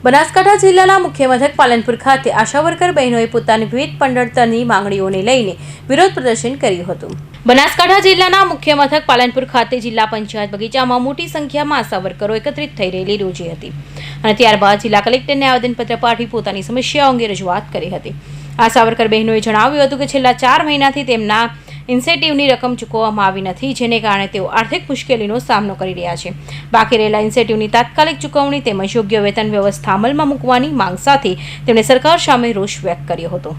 બનાસકાંઠા જિલ્લાના મુખ્ય મથક પાલનપુર ખાતે આશા વર્કર બહેનોએ પોતાની વિવિધ પડતરની માંગણીઓને લઈને વિરોધ પ્રદર્શન કર્યું હતું। બનાસકાંઠા જિલ્લાના મુખ્ય મથક પાલનપુર ખાતે જિલ્લા પંચાયત બગીચામાં મોટી સંખ્યામાં આશા વર્કરો એકત્રિત થઈ રેલી યોજી હતી અને ત્યારબાદ જિલ્લા કલેક્ટરને આવેદનપત્ર પાઠવી પોતાની સમસ્યાઓ અંગે રજૂઆત કરી હતી। આશા વર્કર બહેનોએ જણાવ્યું હતું કે છેલ્લા 4 મહિનાથી તેમના ઇન્સેન્ટિવની રકમ ચૂકવવામાં આવી નથી, જેને કારણે તેઓ આર્થિક મુશ્કેલીનો સામનો કરી રહ્યા છે। બાકી રહેલા ઇન્સેન્ટિવની તાત્કાલિક ચૂકવણી તેમજ યોગ્ય વેતન વ્યવસ્થા અમલમાં મૂકવાની માંગ સાથે તેમણે સરકાર સામે રોષ વ્યક્ત કર્યો હતો।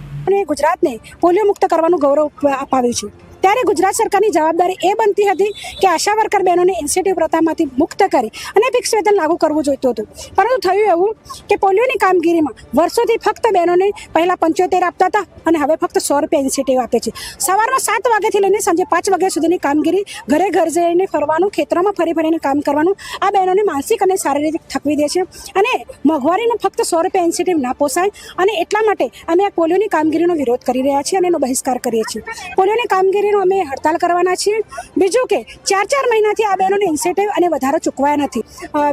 ગુજરાતને પોલિયો મુક્ત કરવાનું ગૌરવ અપાવ્યું છે, ત્યારે ગુજરાત સરકારની જવાબદારી એ બનતી હતી કે આશા વર્કર બહેનોને ઇન્સેન્ટિવ પ્રથામાંથી મુક્ત કરી અને ફિક્સ વેતન લાગુ કરવું જોઈતું હતું, પરંતુ થયું એવું કે પોલિયોની કામગીરીમાં વર્ષોથી ફક્ત બહેનોને પહેલાં 75 આપતા હતા અને હવે ફક્ત 100 રૂપિયા ઇન્સેન્ટિવ આપે છે। સવારમાં 7 વાગ્યાથી લઈને સાંજે 5 વાગ્યા સુધીની કામગીરી, ઘરે ઘર જઈને ફરવાનું, ખેતરોમાં ફરીને કામ કરવાનું આ બહેનોને માનસિક અને શારીરિક થકવી દે છે અને મોંઘવારીનો ફક્ત 100 રૂપિયા ઇન્સેન્ટિવ ના પોસાય અને એટલા માટે અમે આ પોલિયોની કામગીરીનો વિરોધ કરી રહ્યા છીએ અને એનો બહિષ્કાર કરીએ છીએ। પોલિયોની કામગીરી અમે હડતાલ કરવાના છીએ। બીજું કે 4 મહિનાથી આ બહેનોને ઇન્સેન્ટિવ અને વધારો ચૂકવાયા નથી।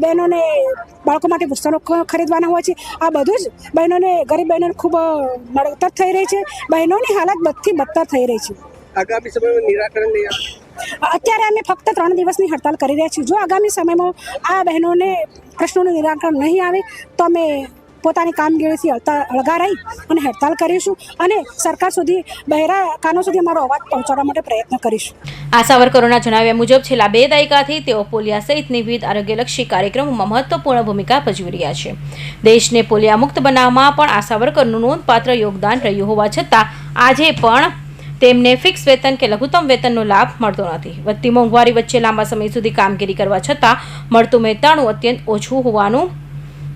બહેનોને બાળકો માટે પુસ્તકો ખરીદવાના હોય છે, આ બધું જ બહેનોને, ગરીબ બહેનોને ખૂબ નડતર થઈ રહી છે। બહેનોની હાલત બદથી બદતર થઈ રહી છે। આગામી સમયમાં નિરાકરણ નહીં આવે। અત્યારે અમે ફક્ત 3 દિવસની હડતાલ કરી રહ્યા છીએ। જો આગામી સમયમાં આ બહેનોને પ્રશ્નોનું નિરાકરણ નહીં આવે તો અમે પોતાની કામગીરીથી અળગા રહી અને હડતાલ કરીશું અને સરકાર સુધી, બહેરા કાનો સુધી અમારો અવાજ પહોંચાડવા માટે પ્રયત્ન કરીશું। આશા વર્કરોના જણાવ્યા મુજબ છેલ્લા 2 દાયકાથી તેઓ પોલિયા સહિતની વિવિધ આરોગ્યલક્ષી કાર્યક્રમોમાં મહત્વપૂર્ણ ભૂમિકા ભજવી રહ્યા છે। દેશને પોલિયા મુક્ત બનાવવામાં પણ આશા વર્કરનું નોંધપાત્ર યોગદાન રહ્યું હોવા છતાં આજે પણ તેમને ફિક્સ વેતન કે લઘુત્તમ વેતનનો લાભ મળતો નથી। વધતી મોંઘવારી વચ્ચે લાંબા સમય સુધી કામગીરી કરવા છતાં મળતું મહેનતાણું અત્યંત ઓછું હોવાનું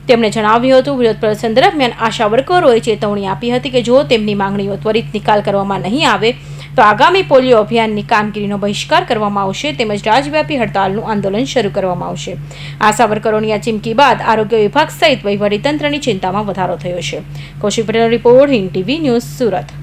તેમણે જણાવ્યું હતું। વિરોધ પ્રદર્શન દરમિયાન આશા વર્કરોએ ચેતવણી આપી હતી કે જો તેમની માંગણીઓ ત્વરિત નિકાલ કરવામાં નહીં આવે તો આગામી પોલિયો અભિયાનની કામગીરીનો બહિષ્કાર કરવામાં આવશે તેમજ રાજવ્યાપી હડતાલનું આંદોલન શરૂ કરવામાં આવશે। આશા વર્કરોની આ ચીમકી બાદ આરોગ્ય વિભાગ સહિત વહીવટીતંત્રની ચિંતામાં વધારો થયો છે। કૌશિક પટેલનો report, Hind TV news, Surat.